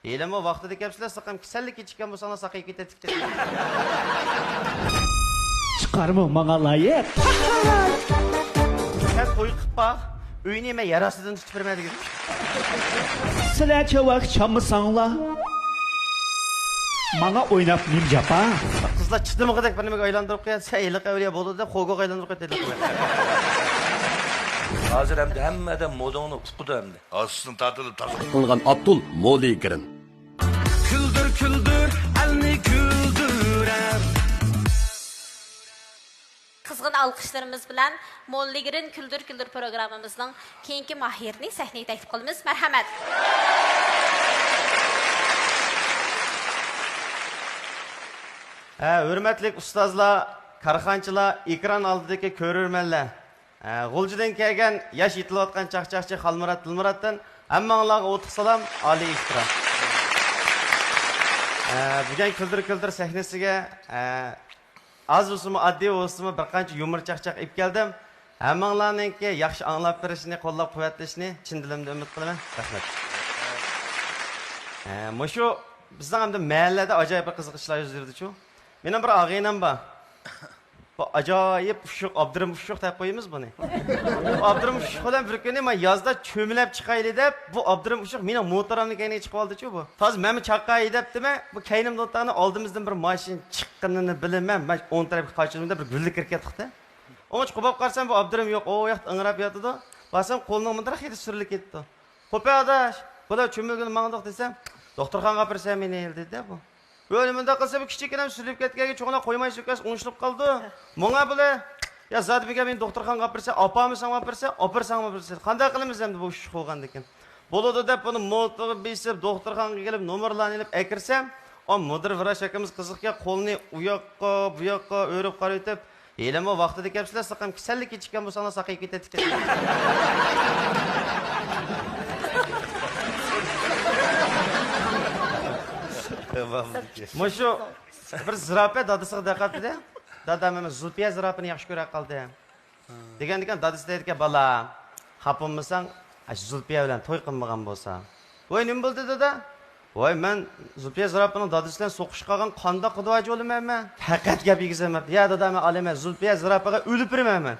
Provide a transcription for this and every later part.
Eylemi vaqtida kelibsizlar, saqam kasallik kechikkan bo'lsanglar saqayib ketadi. Chiqarma menga loyiq. Sen to'y qilib baq, uyni men yarasidan tutib bermadigan. Sizlarcha vaqt chammisanglar. Menga o'ynab nim japa. Qizlar chitimig'idek bir nimaga aylantirib qo'yadi, sayliq avliyo bo'ldi deb xo'ga aylantirib qo'yadi. Hozir hammadan modani uqdi hamda. Aslını tartılıp tartılıp. Qılğan Abdul Moligirin. Küldür küldür elni güldürem. Qizg'in alqishlarimiz bilan Molligirin Küldür Küldür programmamizning keyingi mahirini sahnaga taklif qilamiz. Marhamat. Hurmatli ustozlar, karxanchilar, ekran oldidagi ko'rurmanlar. G'uljidan kelgan yosh yetilayotgan chaqchaqchi Xalmurat Tilmuratdan hammanglarga o'tiq salom, oliy ehtirom. Bugun Küldür Küldür sahnasiga az bo'lsa-mu, oddiy bo'lsa-mu bir qancha yumor chaqchaq olib keldim. Hammanglarningki yaxshi anglab berishini, qo'llab-quvvatlashni chin dilimdan umid qilaman. Rahmat. Mushu bizning hamda mahallada ajoyib bir qiziqishlar yuz berdi-ku. Mening bir og'aynam bor. Bu ajoyib Uşuq, Abdurim Uşuq deb qo'yamiz buni. Abdurim Uşuq bilan bir kuni men yozda cho'milab chiqayli deb, bu Abdurim Uşuq mening motorimni kayniga chiqib oldi-ku bu. Hozir meni chaqay debdimi? Bu kaynimda o'tani oldimizdan bir mashina chiqqanini bilaman. Men 10 tarafga qochimda bir gullik kirib ketdi. O'ng qo'pab qarsam bu Abdurim yo'q, o yoqda ingrab yotdi. Basam qo'lning mundiroq hidi surilib ketdi. "Qo'pa adash, bular cho'milgan mangdoq" desam, "Doktorxonaga opersam meni" dedi bu. Böyle munda qilsa bu kichikkanam sürüp ketganga cho'nglar qo'ymay so'kas o'ngishilib qoldi. Menga bular ya Zadbiga men doktorxonaga opersa, opamisan opersa, opersang opersa. Qanday qilamiz endi bu ish qo'ygan ekan. Bo'ladi deb buni motorga besib doktorxonaga kelib nomerlarni olib akirsam, o mudir vrach akamiz qiziqga qo'lni u yoqqa, bu yoqqa o'rib qaraytib, "Eylemi vaqtida kelibsizlar, saqam kasallik kechikkan bo'lsanglar saqayib ketadi" dedi. Mushu bir zirafa dadasiga daqatdi. Dadam men Zulfiya zirafini yaxshi ko'ra qoldi. Degan dadasi deydi-ki, "Bala, xapimmisan, Zulfiya bilan to'y qilmagan bo'lsa." "Voy, nima bo'ldi dada?" "Voy, men Zulfiya zirafining dadasi bilan so'qish qolgan qanda qudvachi o'lamanman. Faqat gap yegizaman. Ya dadam olaman, Zulfiya zirafaga o'lib beraman.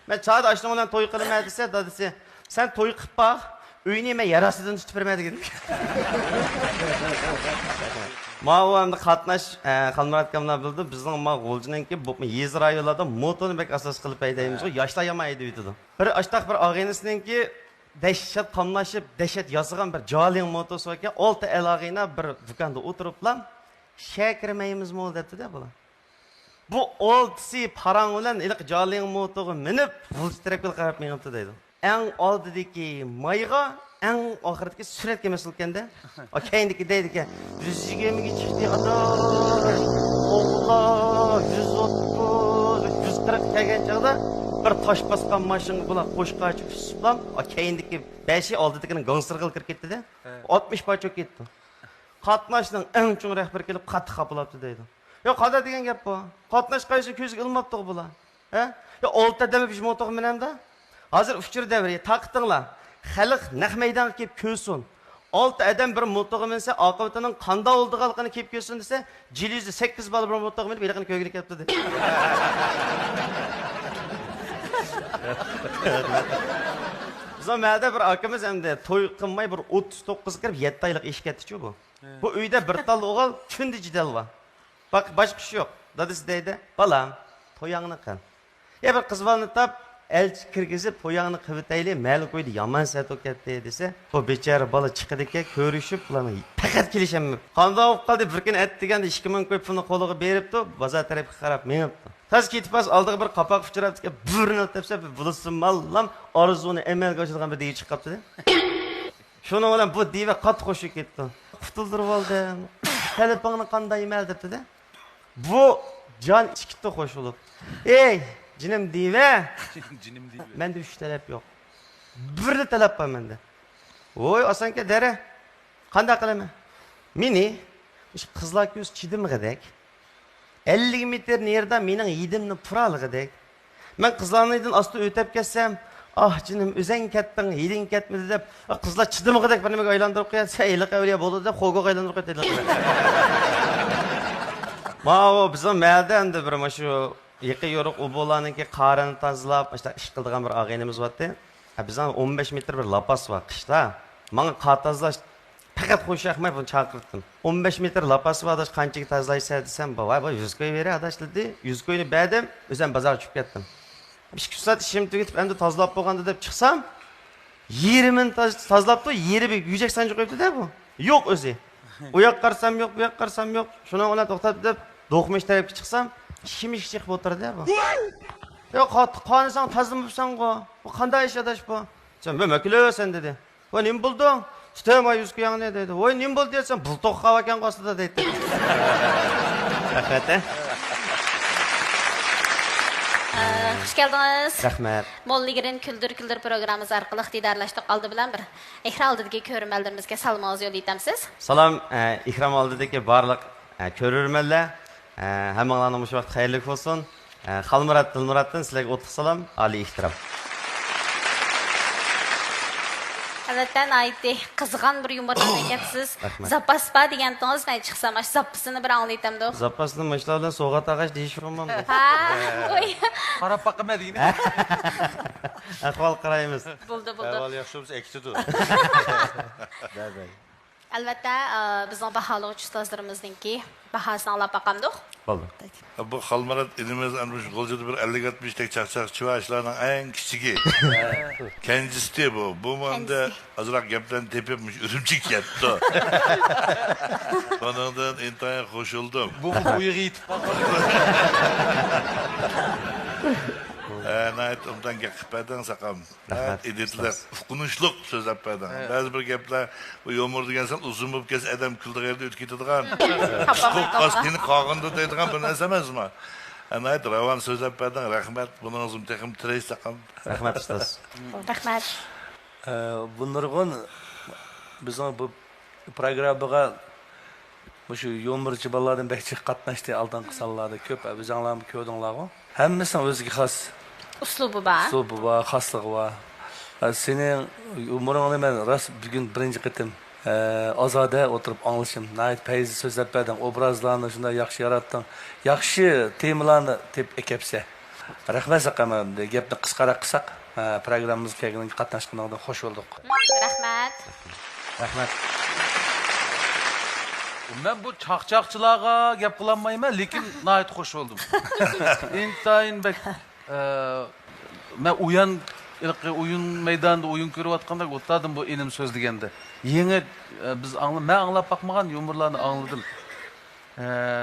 Men chad ashning bilan to'y qilaman desa, dadasi, "Sen to'y qilib baq, uyni men yarasidan tutib bermadigan." Ma'lumotni qatnash Xalmurat akamlar bildi. Bizning G'uljininki bu yez rayonlarda motoni bek asos qilib paydaymiz. Yoshlar yamaydi uyda. Bir ashtaq bir og'aynisiningki dahshat qamlashib, dahshat yozgan bir joling motosi ekan, 6 elag'ina bir do'konda o'tiriblar. "Shakirmaymizmi" debdi-da bular. Bu 6si parang bilan iliq joling motoga minib, G'ulji tarafga qarab menibdi deydi. Eng oldidagi mayga eng oxirdagi suratga masalkanda, o keyindagi deydi-ki, 120 ga chiqdi adash. Alloh, 130, 140 kelgan chaqda bir tosh bosgan mashina bilan qo'shqachi usiblam, o keyindagi 5 oldidagini gongsirg'il kirib ketdi-da. 60 pachoq ketdi. Qatnashning eng chong rahbar kelib qattiq xapilabdi deydi. Yo, qada degan gap bu. Qatnash qaysi ko'zga ilmabdi bular. Yo, olta dema bish motoq menamda. Hozir uchur davri taqtinglar. Xalq naq maydonga kelib ko'rsin. 6 odam bir motoqqa minsa, oqibatining qanday bo'lganligini kelib ko'rsin desa, jilizi 8 bola bir motoqqa minib, eliqini ko'yga kelibdi dedi. Zamanında bir akamiz hamda to'y qilmay bir 39 kirib 7 oylik ish ketdi-ku bu. Bu uyda bir tal o'g'il chundi jidal bor. Bak boshqa ish yo'q. Dadasi deydi, "Balam, to'yingni qil." Ya bir qiz bolani tap elchi kirgizib to'yingni qilib ma'lum qo'ydi, yomon sat o'tdi desa, bu bechora bola chiqadiki, ko'rishib ularni faqat kelishammi. Qanday bo'lib qoldi, bir kun ayt deganda 2000 qo'yib pulni qo'liga beribdi, bozor tarafga qarab menibdi. Tas ketib pas oldiga bir qapoq uchratdi, burni tepsa, bulsin mallam orzuni amalga oshirgan bir deyi chiqib qoldi. Shuning bilan bu diva qat qo'shib ketdi. Qutuldirib oldim. Telefonini qanday emal debdi-da. Bu jon ikkita qo'shilib. "Ey, jinim diva." Jinim diva. Mende 3 talep yok. Bir de talep var mende. Oy, asanki dere. Qanday qilaman? Meni qizlar ko'z chidimg'idek 50 metr nerdan mening yidimni puralig'idek. Men qizlarning osti o'tib ketsam, Ah canım özen kettin, hilin ketmedi deb, qizlar chidimig'idek bir nimaga aylantirib qo'yadi, "Iliq avliyo bo'ldi" deb qo'lga aylantirib qo'yadi. Mana bizning mahalda endi bir mana shu yiqi yo'riq ubolarniki qarini tozalab, işte ish qiladigan bir og'aynimiz bor-da. Bizning 15 metr bir lapas bor qishda. Menga qar tozalash faqat qo'shaqmay buni chaqirdim. 15 metr lapas bor, adash qanchaga tozalaysa desam, "Voy, voy, 100 ko'y beri adash" dedi. 100 ko'yni berdim, o'zim bozorga chiqib ketdim. 2 soat ishim tugatib, endi tozalab bo'lganda deb chiqsam, 20 ming tozalabdi, yeri bir yujak sanchiq qo'yibdi-da bu. Yo'q o'zi. U yoqqa qarsam yo'q, bu yoqqa qarsam yo'q. Shuni ona to'xtatib deb, do'qmish tarafga chiqsam, shimish chiqib o'tirdi bu. Yo'q, qonisan tozlamabsan-ku. Bu qanday ish adash bu? Sen "Nima qilsan" dedi. "Voy, nima bo'lding? Tutama 100 ko'yangni" dedi. "Voy, nima bo'ldi" desam, "Bultoq qavakan qostida" dedi. Hakikaten. Xush geldiniz. Rahmat. Molligirin Küldür programımız arqılı iqtidarlaşdıq aldı bilan bir ekran aldidagi ko'rmanlarimizga salomimizni yo'llaytamsiz. Salom, ikram oldidagi barliq ko'rurmanlar, hammalarning shu vaqt xayrli bo'lsin. Xalmurat Dilmuratdan sizlarga o'tliq salom, oliy ehtirom. Albatta, aytdi, qizg'an bir yumordan ekansiz. Rahmat. Zapaspa degantingiz men chiqsam, ash zappasini bir anglaytamdi. Zapasni mashlar bilan sovg'a taqash deyishimman. Ha, qo'y. Qarab baqma deydi. Ahvol qaraymiz. Bo'ldi. Ahvol yaxshi bo'lsa ekitidu. Albatta, bizning baholovchi ustozlarimizninki bahosini olib baqamdiq. Bo'ldi. Bu Xalmarat ilimiz anmış Golcu'da bir 50-60 tek çakçak çıvaşlarının en küçüğü. Kendisi bu. Bu anda azrak gepten tepepmiş, ürümcük yattı. Ondan intihaya koşuldum. Bu uyuğu itib Nayet ondan geplerden sakam. Nayet editler. Ukunuşluk söz yapmadan. Bazı bir gepler bu yomur diyensen uzun bulup kes adam kıldık evde ütkitidigan. Çıkıp kaskini kağında deydigan bir nesemez mi? Nayet ravan söz yapmadan rahmet. Bunun uzun tekim tireyi sakam. Rahmat ustoz. Rahmat. Bu nurg'un bizning bu programmaga shu yo'mirchi bolalardan bekchi qatnashdi oldingi sonlarda ko'p bizanglarni ko'rdinglarmi? Hammasini o'ziga xos Uslubu bor. uslubi bor, xosligi bor. Sening umringni men rost bugun birinchi qitim ozoda o'tirib anglashim. Nayt payz so'zlab berdim, obrazlarni shunday yaxshi yaratding. Yaxshi temalarni tep ekapsa. Rahmat saqaman. Gapni qisqaroq qilsak, programmamizga kelgan qatnashganingizdan xush bo'ldik. Rahmat. Rahmat. Ben bu çakçakçılara gap kılanmayım lekin nayet hoş oldum. İntayin bek ben oyun meydanında oyun görüp atkanda otladım bu enim sözlegende. Yeni biz ben anlap bakmagan yumurlarını anladım.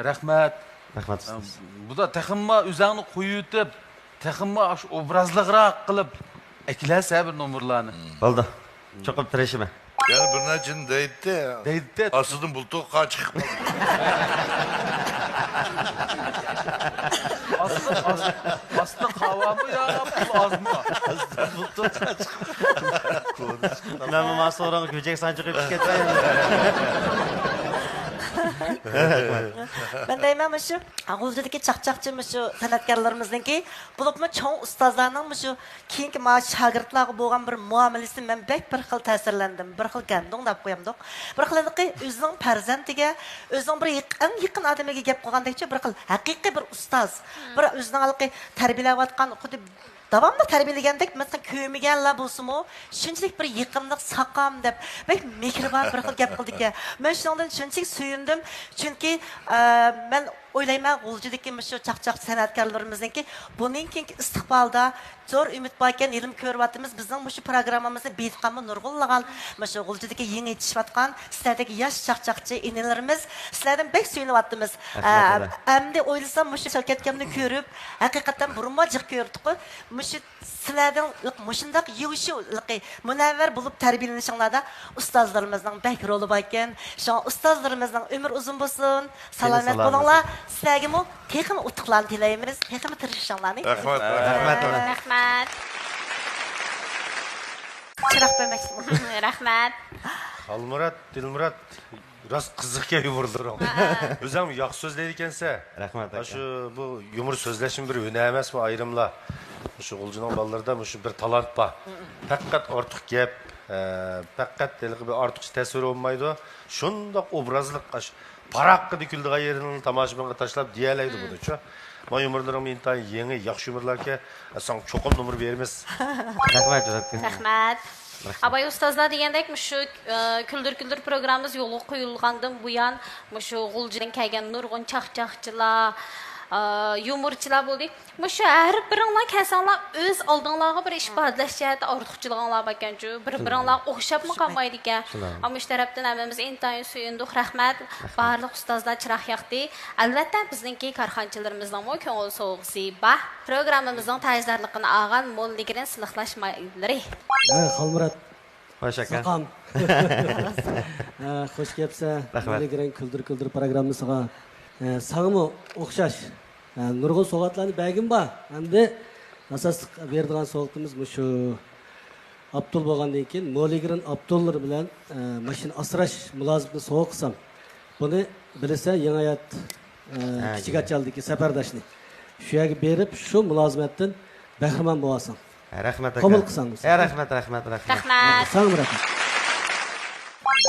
Rahmet. Rahmat ustoz. Bu da takımma üzerine koyutup takımma obrazlıqraq qilib ekilese bir numurlarını. Bo'ldi. Cho'qib tirishimi. Yani bir necin deydi. Deydi. Asılın bulduğu kaçık. Aslında hava mı ya bu az mı? Men bu masoraga ko'jak sanchiq qilib ketmayman. Ben deyman şu G'uljadagi chaqchaqchi şu san'atkorlarimizningki bo'libmi cho'ng ustozlarning şu keyingi ma shogirdlarga bo'lgan bir muomalasi men bek bir xil ta'sirlandim. Bir xil gandon deb qo'yamdiq. Bir xilki o'zining farzandiga, o'zining bir yaqin odamiga gap qilgandekcha bir xil haqiqiy bir ustoz, bir o'zining halqi tarbiyalayotgan xuddi davamlı terbiyelagandek mesela köymegenler bo'lsa-mu, shunchalik bir yaqinlik saqam deb bek mehribon bir xil gap qildik-a. Men shundan shunchalik suyundim, chunki men o'ylayman G'uljadagi shu chaqchaq san'atkorlarimizniki buning keyingi istiqbolda zo'r umid bor ekan, ilm ko'ryapmiz. Bizning shu programmamizni betqamni nurg'unlagan shu G'uljadagi yangi yetishayotgan sizlardagi yosh chaqchaqchi inalarimiz sizlardan bek suyunyapmiz. Endi o'ylasam shu Shavkatkamni ko'rib, haqiqatan burunma jiq ko'rdik. Shu sizlardan shundaq yuvishli munavvar bo'lib tarbiyalanishinglarda ustozlarimizning bek roli bor ekan. Shu ustozlarimizning umr uzun bo'lsin, salomat bo'linglar. Sizlarga mu texim utuqlarni tilaymiz, texim tirishinglarni. Rahmat. Rahmat. Chiroq bermoqchiman. Rahmat. Xalmurat, Dilmurat biraz qiziqga yumurdilar. O'zim yaxshi so'zlaydi ekansa. Rahmat aka. Shu bu yumur so'zlashim bir o'na emasmi ayrimlar. Şu Gulcu'nun ballarında şu bir talant var. Fakat artık gap, fakat bir artık tasvir olmaydı. Şunda obrazlık, parak dikildiği yerini tamaşamanға taşlap diyeleydi bunu. Şu. Ma yumurlarım intayın yeni, yaxşı yumurlarken sen çokum numur vermez. Rahmat Jozatga. Rahmat. Abay ustazlar degandek şu küldür programımız yolu qo'yilgandan buyan şu G'uljidan kelgan nurg'un chaqchaqchilar, yumorchilar bo'ldik. Şu har biringlar kelsanlar o'z oldinglarga bir ish badlash jihatda ortiqchiliginglar bor ekan-ku. Bir-biringlar o'xshabmi qolmaydi ekan. Ammo shu tarafdan hammamiz intayin suyundik. Rahmat. Barliq ustozlar chiroq yoqdi. Albatta bizningki korxonchilarimizning mo ko'ngil so'g'isi bor. Programmamizning tayyorligini olgan mo'lligidan siliqlash maydlari. Xalmurat. Hoş aka. Saqam. Xo'sh kelibsan. Rahmat. Lekin kuldir programmasiga sağımı o'xshash nurg'un so'g'atlarni bagim bor. Endi asosli beradigan so'g'atimiz shu Abdul bo'lgandan keyin Mo'ligirin Abdullar bilan mashina asrash mulozimni so'g'a qilsam. Buni bilsa Yangi hayot kichik achaldagi safardoshni shu yerga berib shu mulozimatdan bahramand bo'lasan. Rahmat aka. Qabul qilsangiz. Rahmat. Rahmat. Sağ rahmat.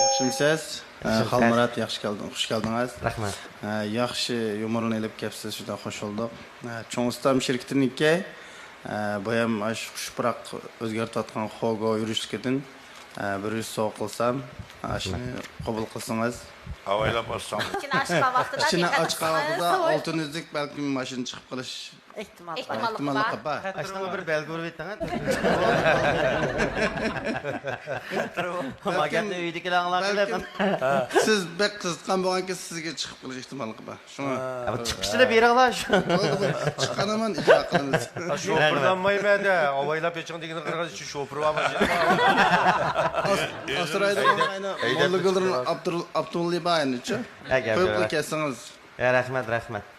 Yaxshimisiz? Xalmurat, yaxshi kelding. Xush keldingiz. Rahmat. Yaxshi yumorni elib kelibsiz, juda xush bo'ldik. Cho'ng ustam shirkatiniki bu ham xushpuroq o'zgartayotgan xogo yurishligidan bir yuz so'q qilsam, shuni qabul qilsangiz. Avaylab olsam. İçini açma vaqtida Ichini ochgan vaqtida oltin uzuk balki mashina chiqib qolish ehtimollik bor. Aslında bir belge verip Maganda uydagilar anlarlar. siz bek qizitgan bo'lganki sizga chiqib qolish ehtimoli bor. Shuni Chiqishlar beringlar shu. chiqqanaman ijro qilamiz. Şoförlanmayım da, avaylap geçen degini qirg'iz şu şoför var mı? Astrayda ayna Mo'lligirin Abdulla bayinichi. Qo'yib kelsangiz. Rahmat.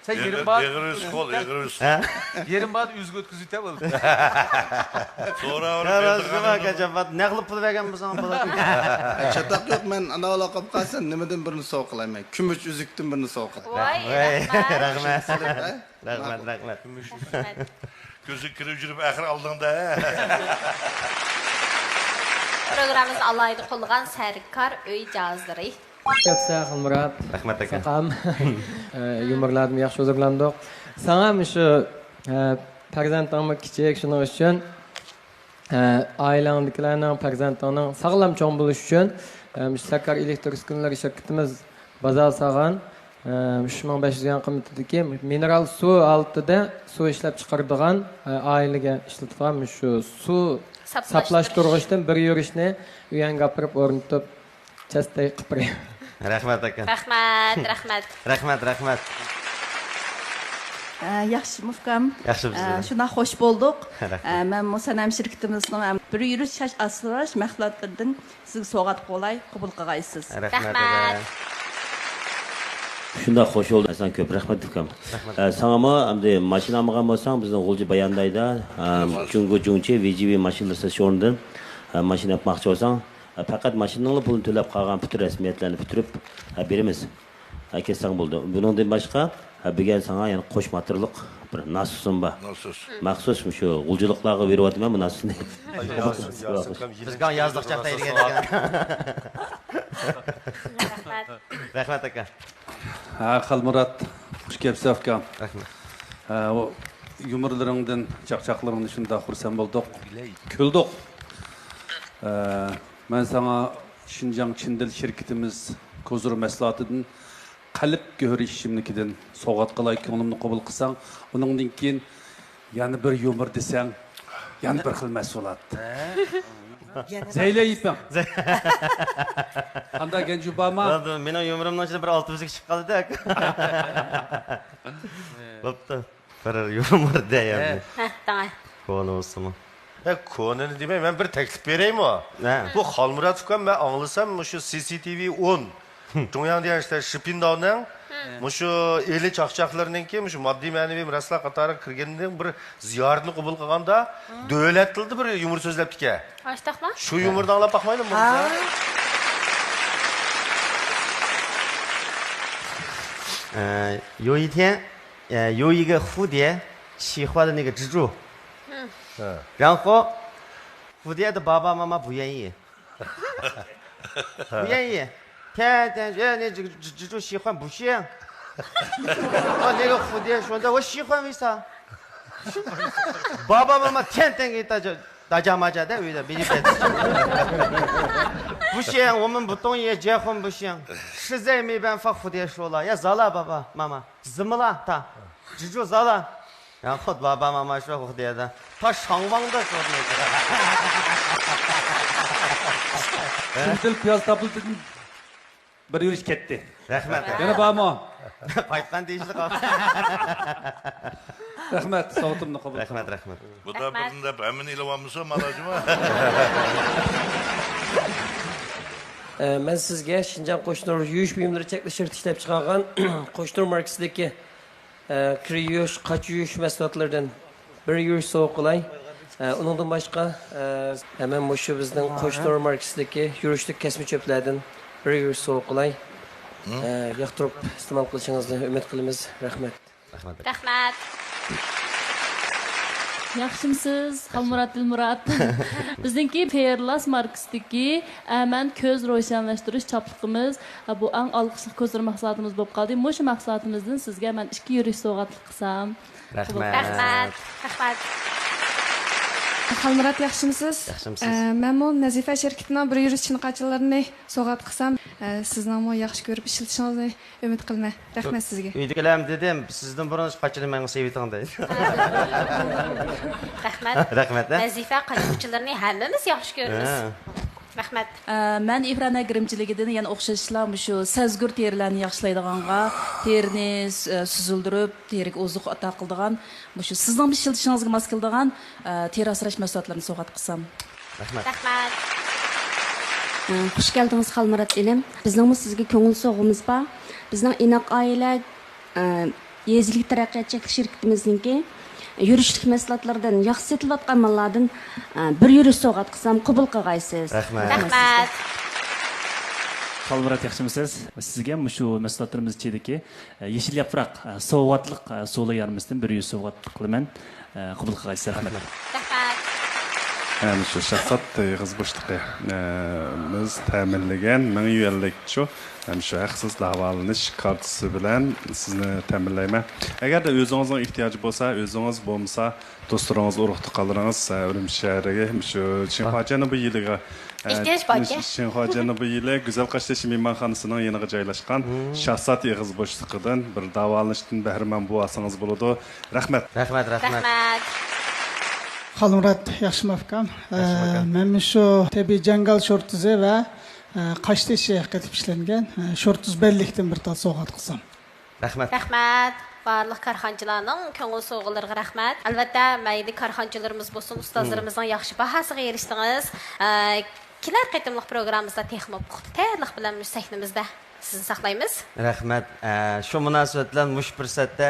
Sen yerim var. Eğriz. Yerim var üzgü ötküzüte bul. Sonra Razıma kaçapat. Ne qilib pul bergan bo'lsang bo'ladi. Chataq yo'q, men ana ola qolib qolsam, nimadan birini so'q qilaman. Kumush uzukdan birini so'q qilaman. Voy, Rahmat. Gözü kirib жүріп ақыр алдыңда. Programımız alaydı qo'llagan Sarkar uy jazlari. Kapsa Xalmurat. Rahmat aka. Saqam. Yumorlarni yaxshi hozirlandik. Sana shu farzandlarimiz kichik shuning uchun oilangdagilarning farzandlarning sog'lom cho'ng bo'lish uchun Sakar elektr uskunalari shirkatimiz bozor sog'an 3500 yaqin qimmatidagi mineral suv altida suv ishlab chiqaradigan oilaga ishlatgan shu suv saplashtirishdan bir yurishni uyan gapirib o'rnatib chastay qilib Rahmat aka. Rahmat. Yaxshi mufkam. Yaxshimisiz? Shuna xush bo'ldik. Men Musanam shirkatimizning bir yurish shash asrash mahsulotlaridan sizga sovg'at qo'lay qabul qilgaysiz. Rahmat. Shunda xush bo'ldi. Sen ko'p rahmat ukam. Sana mı hamda mashina olmagan bo'lsang, bizning G'ulji bayondayda Jungchi VGV mashinalari stasionidan mashina yapmoqchi bo'lsang, faqat mashinaning pulini to'lab qolgan bütün rasmiyatlarni bitirib beramiz. Kelsang bo'ldi. Buningdan boshqa bilgan sana yani qo'shmatirliq bir nasusum bor. Maxsus shu G'uljiliklarga beryapman bu nasusni. Bizga yozliq chaqtaydigan ekan. Rahmat aka. Xalmurat, xush kelibsiz ukam. Rahmat. O yumorlaringdan, chaqchaqlaringdan shunda xursand bo'ldik. Kuldik. Men sana Şinjan Çindil şirketimiz Kozur Meslatı'dan qalb göhri işimnikidan soğat qılay ko'nglimni qabul qilsang, uningdan keyin yana bir yumor desang, yana bir xil mas'uliyat. Zeylayipman. Qanday genci bormi? Mening yumurimdan ichida bir 6 bizlik chiqib qoldi-da. Bo'pti. Bir yumor deyapman. Tamam. Konusimi. Konunu demey, ben bir teklif vereyim o. Bu Xalmurat ukam ben anlasam şu CCTV 10. Dünya diyen işte Şipindağ'ın şu eli çakçaklarının ki şu maddi manevi miraslar qatarı kirgeninden bir ziyaretini qabul qilganda dövletildi bir yumur sözlep ki. Açtaqma? Şu yumurdan alap bakmayalım mı? 然后蝴蝶的爸爸妈妈不愿意，不愿意，天天你这个蜘蛛喜欢不行。那个蝴蝶说的我喜欢为啥？爸爸妈妈天天给大家骂架的，为啥？不行，我们不同意结婚不行，实在没办法。蝴蝶说了，呀咋了，爸爸妈妈？怎么了？他蜘蛛咋了？然后爸爸妈妈说蝴蝶的，他上网的说那个。Şimdi piyaz tapıldı. Bir yürüyüş gitti. Rahmet. Yana bağırma. Paytman deyişli kaldı. Rahmet, soğutumunu kabul. Rahmet. Bu da birinde hemen ilavamısı malacıma. Ben sizge Şinjan Qo'shnilar yuvish buyumlari cheklashtirib ishlab chiqargan Qo'shnilar markasidagi kir yuvish, qoch yuvish mahsulotlaridan bir yuvish sovg'a qilay. Uningdan boshqa hemen shu bizning Qo'shnilar markasidagi yurishlik kasmi cho'plardan bir yuvish sovg'a qilay. Yoqtirib iste'mol qilishingizni umid qilamiz. Rahmat. Rahmat. Yaxshimisiz, Xalmurat Dilmurat. Bizningki Fairlas markasidagi aman ko'z ro'shanlashtirish chopligimiz bu eng olqishli ko'zlar mahsulotimiz bo'lib qoldi. Shu mahsulotimizdan sizga men 2 yurish sovg'atlik qilsam. Rahmat. Xalmurat yaxshimisiz? Men bu Nazifa şirketining bir yurish chinqachilarini sovg'at qilsam, sizning yaxshi ko'rib ishlatishingizni umid qilaman. Rahmat sizga. Uydagilarim dedim, sizdan burun qochini menga seviting deydi. Rahmat. Nazifa qochuvchilarni hammamiz yaxshi ko'ramiz. Rahmat. Men ifrana girimchiligidan yana o'xshashlar shu sazgur terilarni yaxshilaydiganga, terini suzildirib, teriga oziq ato qiladigan, shu sizning ishlatishingizga mos keladigan teri asrash mahsulotlarini sovg'at qilsam. Rahmat. Xush geldiniz Xalmurat ilim. Bizning sizga ko'ngil sog'imiz bor. Bizning inoq oila yezilik taraqqiyot chekli shirkatimizningki yurishlik mahsulotlardan yaxshi setilayotgan mallardan bir yurish sovg'at qilsam qabul qilg'aysiz. Rahmat. Xalmurat yaxshimisiz? Sizga shu mahsulotlarimiz ichidagi yeshil yaproq sovg'atliq so'la yarmisidan bir yuz sovg'at qilaman. Qabul qilg'aysiz. Rahmat. Shu shaxsat yig'iz bo'shliqi biz ta'minlagan 1000 yuanlik shu haqsiz davolanish kartasi bilan sizni ta'minlayman. Agarda o'zingizning ehtiyoji bo'lsa, o'zingiz bo'lmasa, do'stlaringiz, urug' tuqqanlaringiz Urumchi shahriga shu Shinxo'jani bu yiliga Shinxo'jani bu yili Go'zal Qashtash mehmonxonasining yoniga joylashgan shaxsat yig'iz bo'shliqidan bir davolanishdan bahramand bo'lsangiz bo'ladi. Rahmat. Xalmurat yaxshi mafkam. Men shu tabiiy jangal shortuzi va Qashtashi qilib ishlangan shortuz bellikdan bir tal sovg'at qilsam. Rahmat. Barlıq karxançılarının köngül soğularına rahmat. Albatta, mayli karxançılarımız bo'lsin, ustozlarimizning yaxshi bahasiga erişdiniz. Kelar qitimliq programmamizda texnik tayyorlik bilan sahnamizda sizni saqlaymiz. Rahmat. Shu munosabat bilan mush fursatda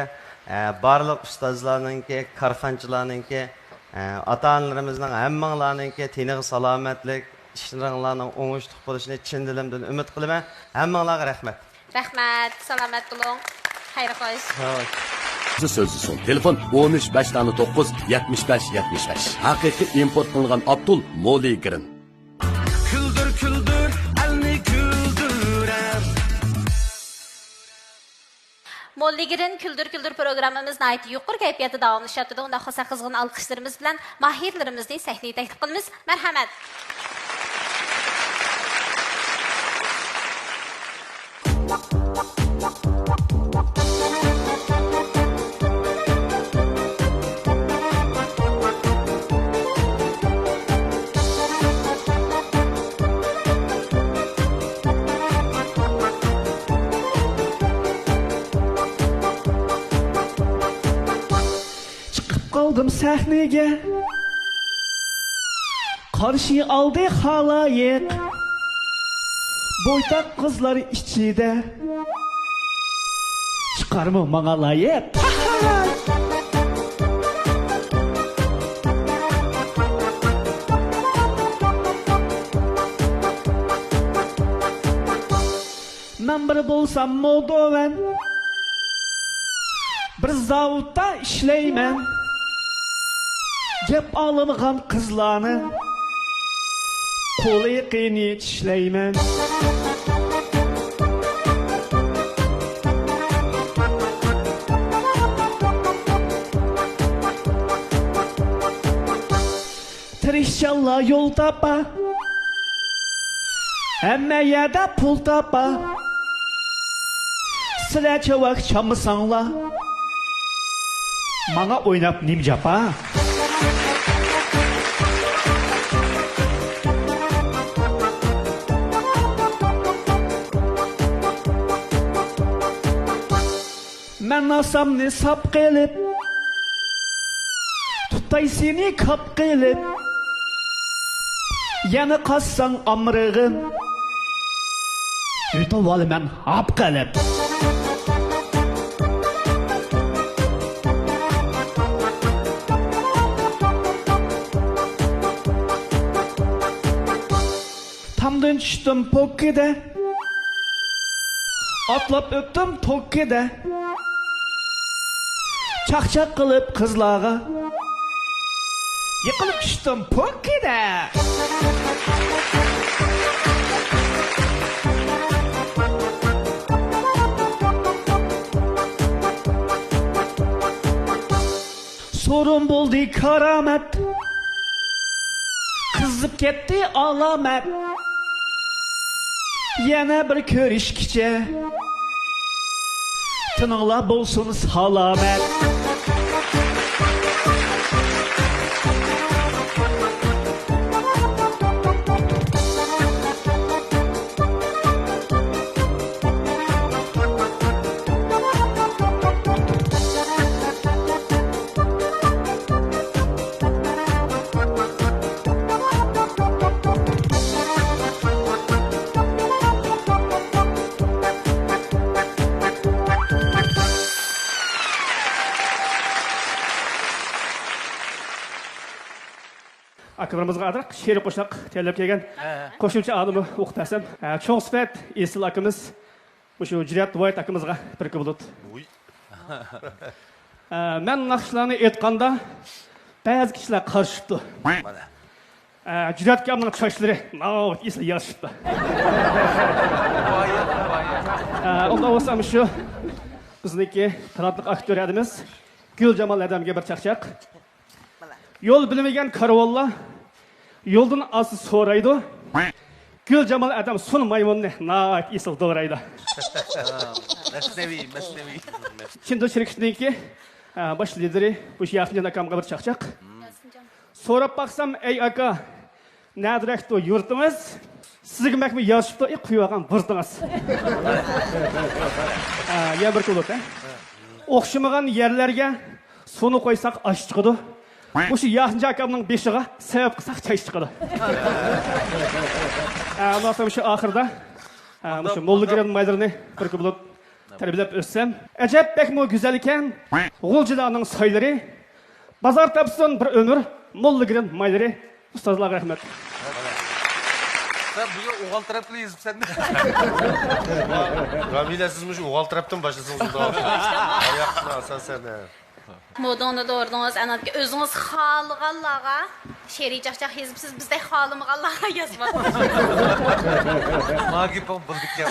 barliq ustozlarninki, karxançılarninki, ota-onalarimizning hammanglarninki tiniq salomatlik, ishlaringlarning o'ngishli bo'lishini chin dilimdan umid qilaman. Hammanglarga rahmat. Rahmat, salomat bo'ling. Xayr qo'sh. Sözü son. Telefon 13-5-9 75-75. Haqiqiy import qilingan Abdul Moligrin. Küldür elni küldürem. Molligirin Küldür programımız nəhayət yuqur kayfiyatda davamlaşatdı. Onda xosa qızğın alqışlarımız bilan mahirlərimizni səhnəyə təklif qılımız. Mərhəmət. Kaldım sahneye, karşı aldı halayık, boytak kızlar içinde, çıkar mı bana layık? Ben bir bulsam Moldovan, bir zavutta işleymen. Kep alımgan kızlarını Kolu qiyni tişleymen Tirişçalla yol tapa Emme yerde pul tapa Sıra çavak çamısanla Bana oynap nim japa Ben asamni sap qilib Tutay seni kap qilib Yana qassan amrığın Yutib olman hap qilib Tamdan tushdim pokkida Atlab o'tdim tokkida Çaqchaq qilib qizlarga Yiqilib tushdim pokkida Sorun bo'ldi karamat Qizib ketdi alamat Yana bir ko'rishkicha Tininglar bo'lsin salomat Akımımızga adırak şeri qo'shaq tayyorlab kelgan qo'shimcha adımı o'qitasam cho'ng sifat esil akamiz shu Jirat Voyt akamizga bir bulut. Men naqshlarni aytganda ba'zi kishilar qarshibdi. Jirat akamning sochlari esil yarashibdi. Unda bo'lsam shu bizniki talantli aktyor adimiz Guljamal adamga bir chaqchaq. Yol bilmeyen karavalla yoldan asıl soraydı. Gülcemal adam son maymununu naat isil doğraydı. Mesnevi. Şimdi şirketin ki baş lideri bu yakınca akamga bir çakçak. Sorap baksam ey aka nedirekt o yurtumuz sizge mekmi yarışıpta kuyuğan vırdınız. Ya bir kuluk Okşamagan yerlerge sonu koysak aş çıkıdı. Bu şu yakınca akamның beşiğe sebep kısak çay çıkıdı. Ondan sonra şu ahırda şu Mollu Giren maylarını bir bulut terbiyelep össem. Acep pek mi güzel iken Gulcularның sayları bazar tapsın bir ömür Mollu Giren mayları ustazlar rahmet. Sen bu oğal taraflı yazıp sen de. Ramila sizmiş oğal taraftan başlasınız da. Ayakına asasen. Modonu doğurdunuz, anadaki özünüz xalığallağa şeri çaqçaq yazıpsız, bizde xalımğallağa yazmadınız. Magi pom bulduk ya.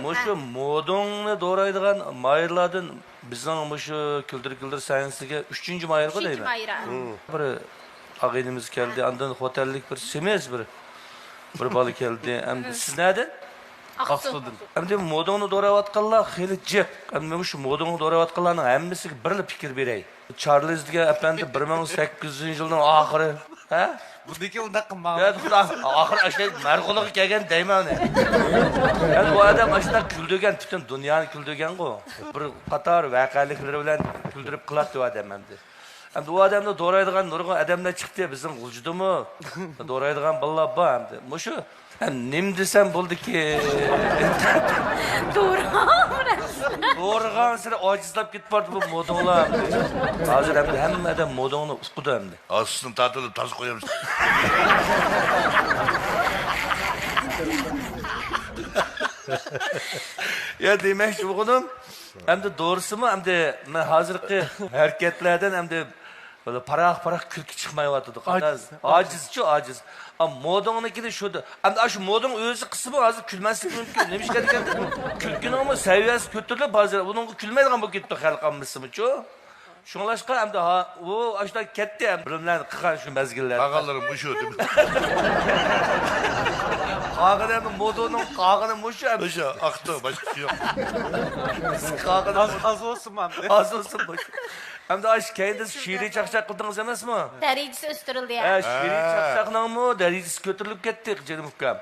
Muşu modonu doğraydıgan mayırlardan bizden muşu küldür sayensiga 3. mayırga deydi. 3. mayıra. Bir ağaynimiz geldi, andan otellik bir semez bir balı geldi. Siz nereden? Aqsudan. Endi modonu doğrayatqanlar xeyli jep. Endi şu modonu doğrayatqanlarning hammasiga bir fikir beray. Charles degan efendi 1800-yilning oxiri, ha? Bundaki undaq qilmam. Ya, oxir ashla marg'uliga kelgan deyman. Yani bu adam ashla kuldirgan, butun dunyoni kuldirgan-ku. Bir qator voqealiklar bilan kuldirib qiladi bu odam endi. Endi bu odamni doğraydigan nurg'un odamlar chiqdi, bizning G'uljudimi? Doğraydigan bolalar bor endi. Mushu nim desem buldu ki. Doğrugan sıra acizlap gitpardı bu modonlar. Hazır hem de modonu uskudu hem de. Aslında tatılıp tas koyamız. Ya demek ki bu konum hem de doğrusu mu hem de ben hazırki hareketlerden hem de Böyle parak külki çıkmayıvatıdı. Aciz. Ama modanınki de şudu. Hem şu modanın özü kısmı azı külmezlik mümkün. Neymiş ki külkünün ama seviyesi kötülüğü bazı. Bunun külmeydiğen bu gitti halkamızı mı çoğu? Şunlaşka hem de o aşağıda ketti hem birimler kıkan şu mezgiller. Ağalarım bu şu değil mi? Ağalarım modanın ağalarım bu şu. Bu şu aktı başka şey yok. Az olsun mu? Az olsun bu. Hem de aş kendiniz şiiri çakçak kıldınız emez mi? Derecesi östürüldü ya. Şiiri çakçakla mı? Derecesi kötülük kettik canım hüküm.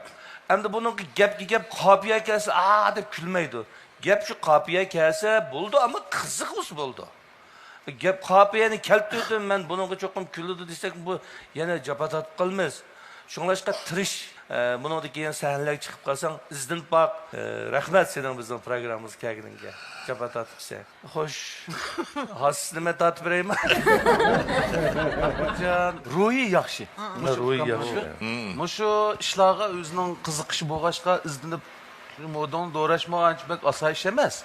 Hem de bunun gep kapıya kelse dep külmeydi. Gep şu kapıya kelse buldu ama kızık us buldu. Gep kapıyani kelttirdim ben bunun çokum küldü desek bu yine capatat kılmaz. Şunlaşka tırış. Bunun da keyin sahneler çıkıp kalsan izden bak. Rahmet senin bizim programımız kelginge. Capatat sen. Hoş. Has nime tat vereyim. Ruhi yaxshi. Ruhi yaxshi. Mushu ishlaga o'zining qiziqishi bo'lg'achqa izlanib modani do'rashmoq bek oson ish emas.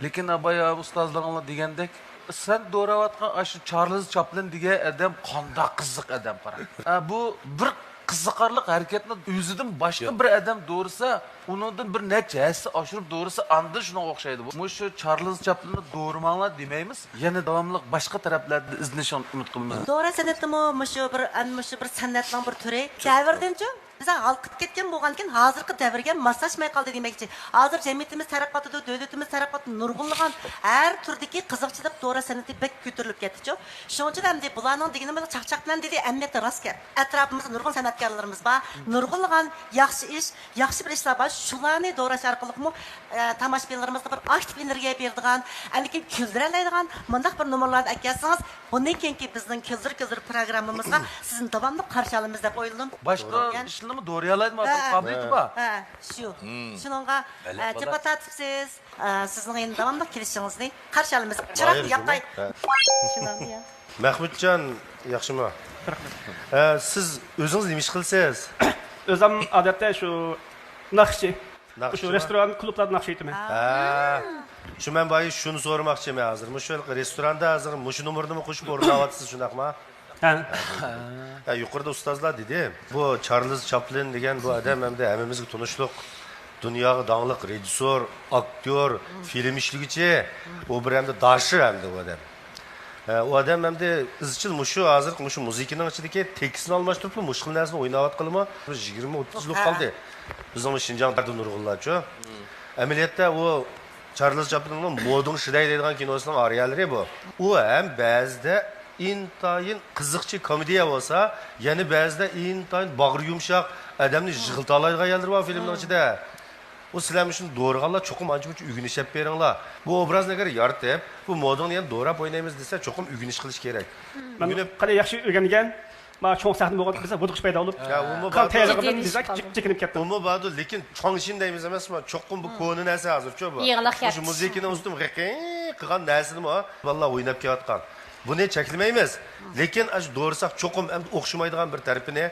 Lekin abaya ustozlaringlar degandek sen doğravatgan şu Charles Chaplin degan adam qanday qiziq adam qara. Bu bir qiziqarli harakatni o'zidan boshqa bir adam doğrusa, uningdan bir necha hassa oshirib doğrusa anda shunga o'xshaydi. Bu shu Charles Chaplinni doğramanglar demaymiz. Yana davomli boshqa taraflarda izlashni umid qilamiz. Doğru sanatımı şu bir sanatning bir türü. Davrdanchi bize alqib ketgan bo'lgankin hozirgi davrga moslashmay qoldi demoqchi. Hozir jamiyatimiz taraqqiyotida, davlatimiz taraqqiyotida nurg'unlagan har turdagi qiziqchilik doğru sanati bek ko'tarilib ketdi-ku. Shuning uchun ham bularning degani bilan chaqchaq bilan dedi ahamiyati rost gap. Atrofimizda nurg'un san'atkorlarimiz bor. Nurg'unlagan yaxshi ish, yaxshi bir ishlar bor. Shularni doğrash orqali tomoshabinlarimizga bir aktiv energiya beradigan, lekin kuldiradigan mundaq bir nomerlarni aytsangiz, bundan keyingi bizning kuldir programmamizga sizni davomli qarshi olamiz deb o'yladim. Boshqa ishlarni doğrayalaymi? Qobiliyati bor. Shu. Shuningga deputatsiz, sizning endi davomli kelishingizni qarshi olamiz. Chiroq yoqay. Shunday. Mahmudjon, yaxshimi? Siz o'zingiz nima ish qilsangiz? O'zim odatda shu naqshchi. Shu restoran, klublarda naqsh aytaman. Shu men boyi shuni so'ramoqchiman hozir. Shu restoranda hozir shu nomerni qo'shib o'rnayapsiz shunaqmi? Yuqorida ustozlar dedi. Bu Charles Chaplin degan bu odam hamda hammamizga tunishliq, dunyoga donglik rejissyor, aktyor, film ishligichi, u bir hamda dashi hamda bu odam. O adam hamda izchil shu hozir shu muzikaning ichidagi tekstni almashtirib, mushkul narsani o'ynayotganmi? 20-30 yil qoldi. Bizning Shinjongda nurg'unlarchi. Amaliyotda u Charles Chaplinning moding shiday deydigan kinosining oriyallari bu. U ham ba'zida intayin qiziqchi komediya bo'lsa, yana ba'zida intayin bag'ri yumshoq odamni yig'iltalaydigan yerlar bor filmning ichida. O sizlarni shuni doğraganlar cho'qim ancha-muncha o'rganishib beringlar. Bu obrazni agar yaratib, bu modani ham doğrab o'ynaymiz desa, cho'qim o'rganish qilish kerak. Men qanday yaxshi o'rgangan, mana cho'ng sahna bo'lgan biza budiqish paydo bo'lib. Chekinib ketdi. Umi badu, lekin chongshin deymiz emasmi? Cho'qim bu ko'ni narsa hozircha bu. Shu muzikani o'zim qilgan narsani vallah o'ynab kelayotgan. Buni cheklamaymiz. Lekin doğrusak cho'qim ham o'xshamaydigan bir tarafini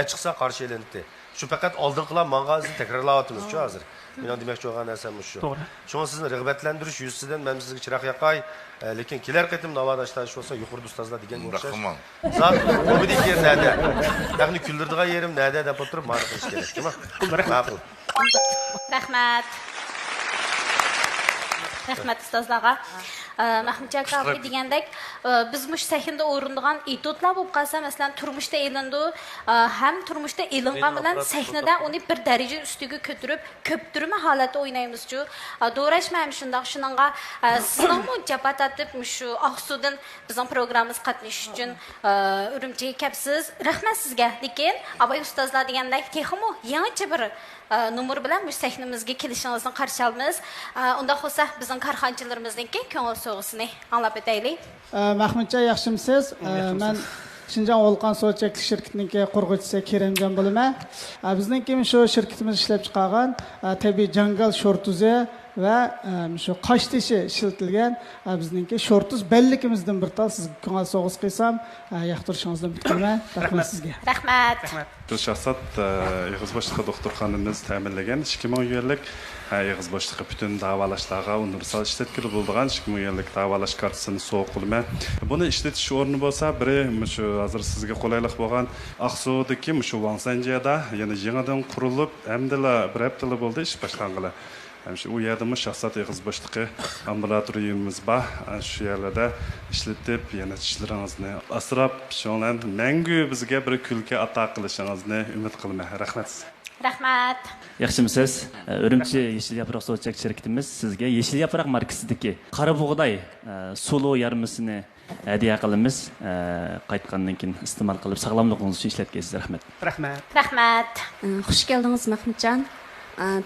chiqsa qarshi elindi. Shu faqat oldinqilar mang'azni takrorlayapmiz shu hozir. Men demoqchi bo'lgan narsam shu. Shuni sizni rag'batlantirish yuzasidan men sizga chiroq yoqay, lekin kelar qatim navodash bo'lsa yuqorida ustozlar degan o'xshash. Zot komediya yerlarda. Ya'ni kuldirdigan yerim nada deb o'tirib ma'lum qilish kerak, to'g'rimi? Ma'qul. Rahmat. Rahmat ustozlarga. Mahmudjon aka degandek biz mush sahnada o'rindigan etudlar bo'lib qolsa, masalan, turmushda elindi, ham turmushda elingan bilan sahnada uni bir daraja ustiga ko'tarib, ko'ptirma holatda o'ynaymiz-ku. Do'rashma ham shuningga sizning japatatib shu Oqsudan bizning programmamiz qatnashish uchun Urumchiga kelibsiz. Rahmat sizga. Lekin Abay ustozlar degandek, texmo yangicha bir nomer bilan mush sahnamizga kelishingizni qarshi olamiz. Unda bo'lsa bizning korxonchilarimizningki ko'ngil so'g'isini anglab o'taylik. Mahmudjon, yaxshimisiz? Men Shinjong Volqon suv chekish shirkatining qurg'uvchisi Kerimjon bo'laman. Bizningki shu shirkatimiz ishlab chiqargan tabiiy jangal shortuzi va shu qoshtishi ishlatilgan bizningki shortuz bellikimizdan bir tal sizga ko'ngil sovg'asi qilsam yoqtirishingizni umid qilaman. Rahmat sizga. Rahmat. Şu şahsat Yağız Başlığı doktorxanamız təminləgən 2000 yıllık Yağız Başlığı bütün davalaşlarga universal işletkili bulduğan 2000 yıllık davalaş kartısını soğuk qılma. Bunu işletiş ornu bolsa, biri şu hazır sizge qolaylık bolğan Aqsu'daki şu Vansanjiyada yana yenidən qurulup, hamdala bir haftalı boldu iş başlanğıla. Şu u yerdə şahsat Yağız Başlığı ambulatoriyimiz var. Şu yerlərdə işletib yöneticilərinizni asrab, şonlar məngü bizə bir külke ata qilishinizni umid qilaman. Rahmat. Rahmat. Yaxshimisiz? Urumchi Yeşil Yaprak Soğutacak şirketimiz sizga Yeşil Yaprak markasidagi qora bug'doy sulu yarmisini hadiya qilamiz. Qaytgandan keyin iste'mol qilib sog'lomligingiz uchun ishlatgansiz. Rahmat. Rahmat. Rahmat. Xush keldingiz Mahmudjon.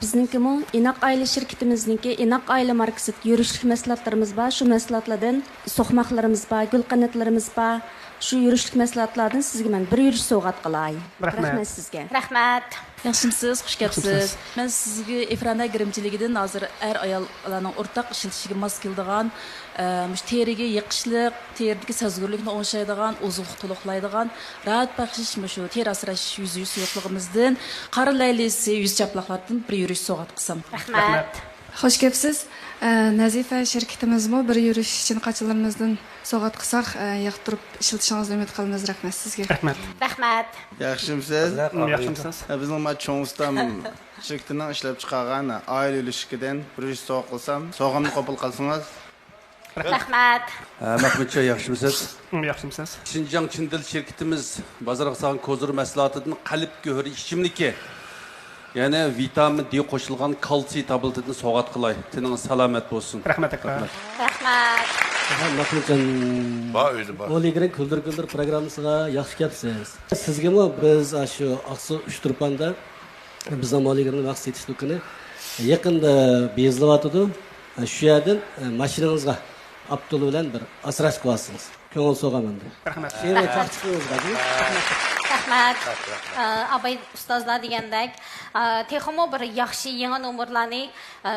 Bizninki mu İnaq Aile şirketimizniki İnaq Aile markasidagi yurishlik mahsulotlarimiz bor. Shu mahsulotlardan so'qmoqlarimiz bor, gul qanotlarimiz bor. Şu yurishlik mahsulotlardan sizga men bir yurish sovg'at qilay. Rahmat sizga. Rahmat. Yaxshimisiz, xush kelibsiz. Men sizga efranda girimchiligidan hozir ayollarning o'rtaq ishlatishiga mos keladigan, teriga yiqishlik, teridagi sezgurlikni o'ngshaydigan, ozuq to'liqlaydigan, rahat baxshish shu teri asrash yuzi yo'qligimizdan, qora laylisi yuz chaplaqlardan bir yurish sovg'at qilsam. Rahmat. Xush kelibsiz. Nazifa şirketimizmi bir yurish için qachilarimizdan sovg'at qilsak, yoqtirib ishlatishingizni umid qilamiz. Rahmat sizga. Rahmat. Rahmat. Yaxshimisiz? Yaxshimisiz. Bizning Matchonstam shirkatining ishlab chiqargan oila ilishikidan bir yurish sovg'a qilsam, sovg'amni qabul qilsangiz. Rahmat. Mahmudjon yaxshimisiz? Yaxshimisiz. Şinjan Çindil şirketimiz bozorga salgan kozur mahsulotidan qalb go'hri ichimligi yani vitamin D qo'shilgan kalsiy tabletini sovg'at qilay. Tiningiz salomat bo'lsin. Rahmat aka. Rahmat. Mahmudjon, Moligrin Kuldur programmasiga yaxshi kelibsiz. Sizga biz shu Aqsu Uchturpanda bizning Moligrin vaqt yetish do'koni yaqinda bezilyotdi. Shu yerdan mashinangizga Abdul bilan bir asrash qilasiniz. Ko'ngil so'g'aman. Rahmat. Rahmat. Abay ustozlar degandek, texmo bir yaxshi yangi nomerlarni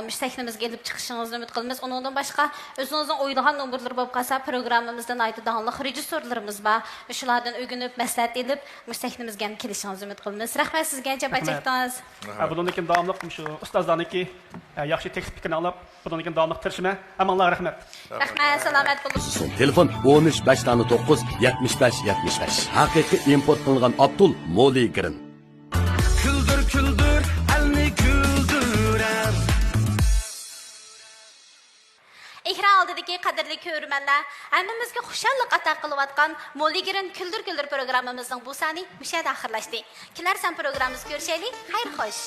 müştəkliyimizə gəlib çıxışınızı ümid qılırıq. Ondan başqa özünüzün oylayan nomerlər olub qalsa proqramımızdan aytdığanlıq rejissorlarımız var. Şulardan öyrənib məsləhət edib müştəkliyimizə gəlişinizi ümid qılırıq. Rəhmət sizə cavab çəkdiniz. Bundan keyin davamlıq şu ustozlarniki yaxshi tekst fikrini alıb, bundan keyin davamlıq tirişmə. Amanlar rəhmət. Rəhmət, salamat bo'lib. Telefon 13 5 tane 9 75 75. Haqiqiy import qilingan Abdul Moligrin. Küldür küldür elni güldürer. Ekran oldidagi qadrli ko'rmanlar, hammamizga xushallik ato qilayotgan Moligrin Küldür Küldür programmamizning bu soni o'sha oxirlashdi. Kelar san programmamiz ko'rishaylik. Xayr xo'sh.